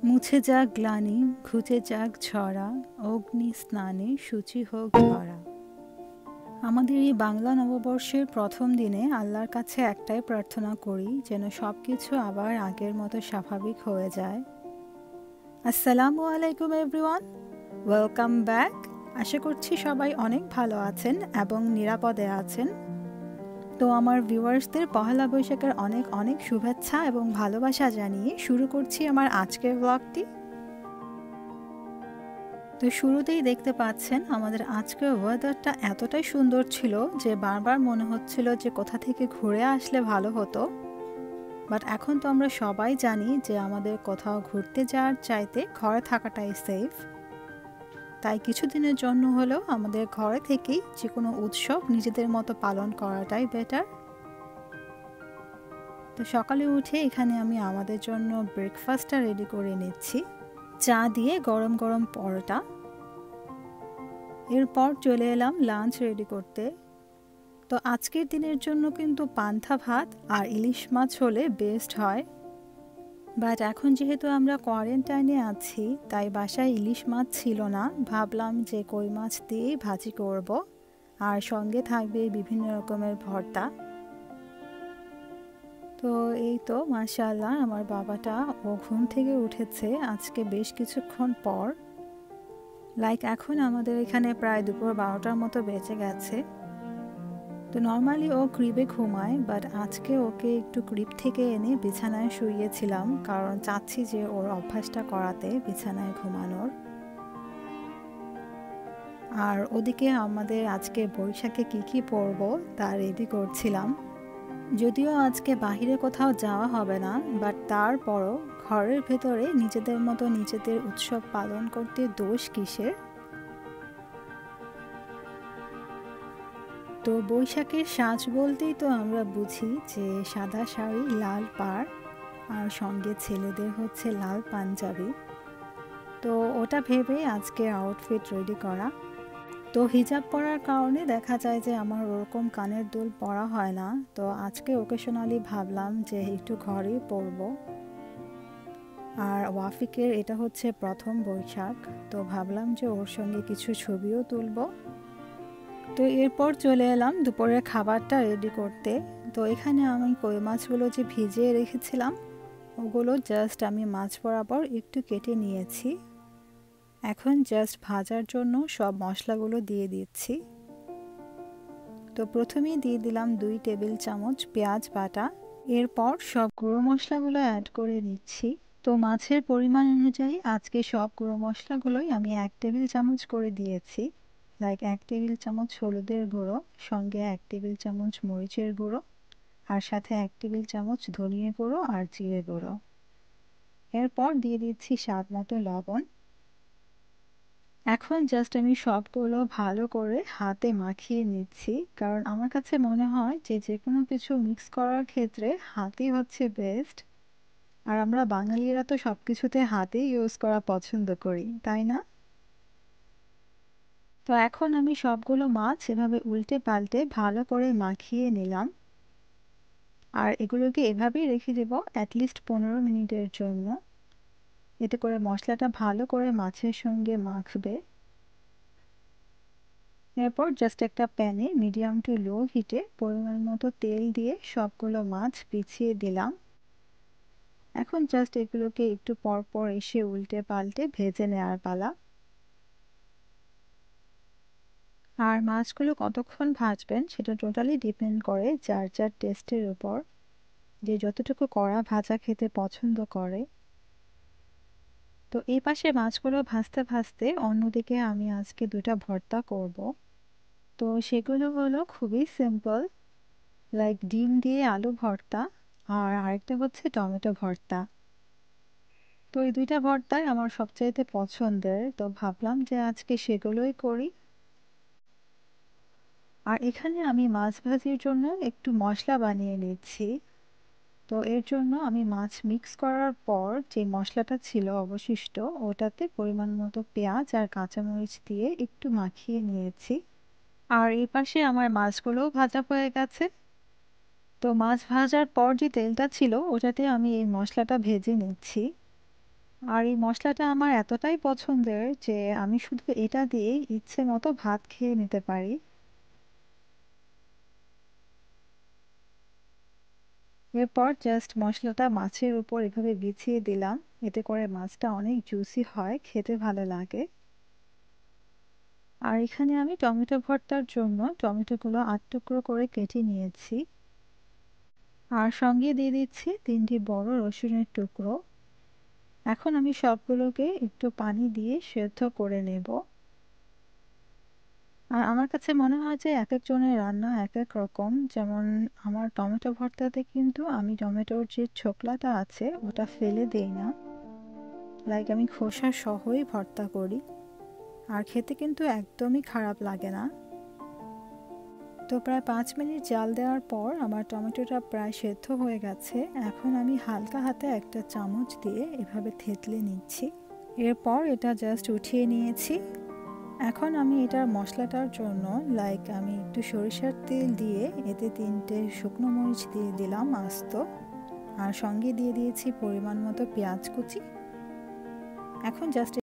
মুছে যাক গ্লানি, ঘুচে যাক ঝরা, অগ্নি স্নানে শুচি হোক ধরা। আমাদের এই বাংলা নববর্ষের প্রথম দিনে আল্লাহর কাছে একটাই প্রার্থনা করি, যেন সব কিছু আবার আগের মতো স্বাভাবিক হয়ে যায়। আসসালামু আলাইকুম এভরিওয়ান, ওয়েলকাম ব্যাক। আশা করছি সবাই অনেক ভালো আছেন এবং নিরাপদে আছেন। তো আমার ভিউয়ার্সদের পহেলা বৈশাখের অনেক অনেক শুভেচ্ছা এবং ভালোবাসা জানিয়ে শুরু করছি আমার আজকের ব্লগটি। তো শুরুতেই দেখতে পাচ্ছেন আমাদের আজকের ওয়েদারটা এতটাই সুন্দর ছিল যে বারবার মনে হচ্ছিল যে কোথা থেকে ঘুরে আসলে ভালো হতো। বাট এখন তো আমরা সবাই জানি যে আমাদের কোথাও ঘুরতে যাওয়ার চাইতে ঘরে থাকাটাই সেফ। তাই কিছুদিনের জন্য হলেও আমাদের ঘরে থেকেই যে কোনো উৎসব নিজেদের মতো পালন করাটাই বেটার। তো সকালে উঠে এখানে আমি আমাদের জন্য ব্রেকফাস্টটা রেডি করে নিচ্ছি, চা দিয়ে গরম গরম পরোটা। এরপর চলে এলাম লাঞ্চ রেডি করতে। তো আজকের দিনের জন্য কিন্তু পান্তা ভাত আর ইলিশ মাছ হলে বেস্ট হয়। বাট এখন যেহেতু আমরা কোয়ারেন্টাইনে আছি, তাই বাসায় ইলিশ মাছ ছিল না। ভাবলাম যে কই মাছ দিয়েই ভাজি করব, আর সঙ্গে থাকবে বিভিন্ন রকমের ভর্তা। তো এই তো মাশাআল্লাহ, আমার বাবাটা ও ঘুম থেকে উঠেছে আজকে বেশ কিছুক্ষণ পর। এখন আমাদের এখানে প্রায় দুপুর 12টার মতো বেজে গেছে। তো নর্মালি ও ক্রিবে ঘুমায়, বাট আজকে ওকে একটু ক্রিব থেকে এনে বিছানায় শুইয়েছিলাম, কারণ চাচ্ছি যে ওর অভ্যাসটা করাতে বিছানায় ঘুমানোর। আর ওদিকে আমাদের আজকে বৈশাখে কি পরবো তা রেডি করছিলাম। যদিও আজকে বাহিরে কোথাও যাওয়া হবে না, বাট তারপরও ঘরের ভেতরে নিজেদের মতো নিজেদের উৎসব পালন করতে দোষ কিসের। তো বৈশাখের সাজ বলতেই তো আমরা বুঝি যে সাদা শাড়ি, লাল পাড়, আর সঙ্গে ছেলেদের হচ্ছে লাল পাঞ্জাবি। তো ওটা ভেবে আজকে আউটফিট রেডি করা। তো হিজাব পরার কারণে দেখা যায় যে আমার ওরকম কানের দুল পরা হয় না। তো আজকে ওকেশনালি ভাবলাম যে একটু ঘরেই পরবো। আর ওয়াফিকের এটা হচ্ছে প্রথম বৈশাখ, তো ভাবলাম যে ওর সঙ্গে কিছু ছবিও তুলব। তো এরপর চলে এলাম দুপুরের খাবারটা রেডি করতে। তো এখানে আমি কই মাছগুলো যে ভিজিয়ে রেখেছিলাম, ওগুলো জাস্ট আমি মাছ বরাবর একটু কেটে নিয়েছি। এখন জাস্ট ভাজার জন্য সব মশলাগুলো দিয়ে দিচ্ছি। তো প্রথমেই দিয়ে দিলাম 2 টেবিল চামচ পেঁয়াজ বাটা। এরপর সব গুঁড়ো মশলাগুলো অ্যাড করে নিচ্ছি। তো মাছের পরিমাণ অনুযায়ী আজকে সব গুঁড়ো মশলাগুলোই আমি 1 টেবিল চামচ করে দিয়েছি। 1 টেবিল চামচ হলুদের গুঁড়ো, সঙ্গে 1 টেবিল চামচ মরিচের গুঁড়ো, আর সাথে 1 টেবিল চামচ ধনিয়া গুঁড়ো আর জিরে গুঁড়ো। এরপর দিয়ে দিচ্ছি স্বাদ মতো লবণ। এখন জাস্ট আমি সবগুলো ভালো করে হাতে মাখিয়ে নিচ্ছি, কারণ আমার কাছে মনে হয় যে যে কোনো কিছু মিক্স করার ক্ষেত্রে হাতই হচ্ছে বেস্ট। আর আমরা বাঙালিরা তো সব কিছুতে হাতেই ইউজ করা পছন্দ করি, তাই না? তো এখন আমি সবগুলো মাছ এভাবে উল্টে পাল্টে ভালো করে মাখিয়ে নিলাম। আর এগুলোকে এভাবেই রেখে দেব অ্যাটলিস্ট 15 মিনিটের জন্য। এতে করে মশলাটা ভালো করে মাছের সঙ্গে মাখবে। এরপর জাস্ট একটা প্যানে মিডিয়াম টু লো হিটে পরিমাণ মতো তেল দিয়ে সবগুলো মাছ বিছিয়ে দিলাম। এখন জাস্ট এগুলোকে একটু পর পর এসে উল্টে পাল্টে ভেজে নেওয়ার পালা। আর মাছগুলো কতক্ষণ ভাজবেন সেটা টোটালি ডিপেন্ড করে যার যার টেস্টের উপর, যে যতটুকু কড়া ভাজা খেতে পছন্দ করে। তো এই পাশে মাছগুলো ভাজতে ভাজতে অন্যদিকে আমি আজকে 2টা ভর্তা করব। তো সেগুলো হলো খুবই সিম্পল, ডিম দিয়ে আলু ভর্তা, আর আরেকটা হচ্ছে টমেটো ভর্তা। তো এই 2টা ভর্তাই আমার সবচাইতে পছন্দের, তো ভাবলাম যে আজকে সেগুলোই করি। আর এখানে আমি মাছ ভাজির জন্য একটু মশলা বানিয়ে নিচ্ছি। তো এর জন্য আমি মাছ মিক্স করার পর যে মশলাটা ছিল অবশিষ্ট, ওটাতে পরিমাণ মতো পেঁয়াজ আর কাঁচামরিচ দিয়ে একটু মাখিয়ে নিয়েছি। আর এই পাশে আমার মাছগুলোও ভাজা হয়ে গেছে। তো মাছ ভাজার পর যে তেলটা ছিল ওটাতে আমি এই মশলাটা ভেজে নিচ্ছি। আর এই মশলাটা আমার এতটাই পছন্দের যে আমি শুধু এটা দিয়ে ইচ্ছে মতো ভাত খেয়ে নিতে পারি। এরপর জাস্ট মশলাটা মাছের উপর এভাবে বিছিয়ে দিলাম, এতে করে মাছটা অনেক জুসি হয়, খেতে ভালো লাগে। আর এখানে আমি টমেটো ভর্তার জন্য টমেটোগুলো ৮ টুকরো করে কেটে নিয়েছি। আর সঙ্গে দিয়ে দিচ্ছি ৩টি বড় রসুনের টুকরো। এখন আমি সবগুলোকে একটু পানি দিয়ে সেদ্ধ করে নেব। আর আমার কাছে মনে হয় যে এক একজনের রান্না এক এক রকম। যেমন আমার টমেটো ভর্তাতে কিন্তু আমি টমেটোর যে ছোকলাটা আছে ওটা ফেলে দেই না, লাইক আমি খোসা সহই ভর্তা করি, আর খেতে কিন্তু একদমই খারাপ লাগে না। তো প্রায় 5 মিনিট জাল দেওয়ার পর আমার টমেটোটা প্রায় সেদ্ধ হয়ে গেছে। এখন আমি হালকা হাতে একটা চামচ দিয়ে এভাবে থেতলে নিচ্ছি। এরপর এটা জাস্ট উঠিয়ে নিয়েছি। এখন আমি এটার মশলাটার জন্য লাইক আমি একটু সরিষার তেল দিয়ে এতে 3টে শুকনো মরিচ দিয়ে দিলাম আস্ত, আর সঙ্গে দিয়ে দিয়েছি পরিমাণ মতো পেঁয়াজ কুচি। এখন জাস্ট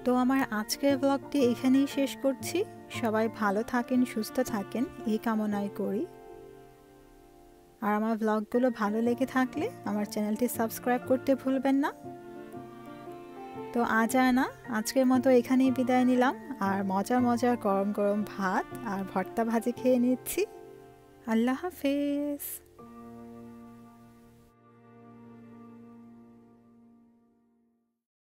তো আমার আজকের ব্লগটি এখানেই শেষ করছি। সবাই ভালো থাকেন, সুস্থ থাকেন এই কামনাই করি। আর আমার ব্লগগুলো ভালো লেগে থাকলে আমার চ্যানেলটি সাবস্ক্রাইব করতে ভুলবেন না। তো আজ আর না, আজকের মতো এখানেই বিদায় নিলাম। আর মজার মজার গরম গরম ভাত আর ভর্তা ভাজি খেয়ে নিচ্ছি। আল্লাহ হাফেজ।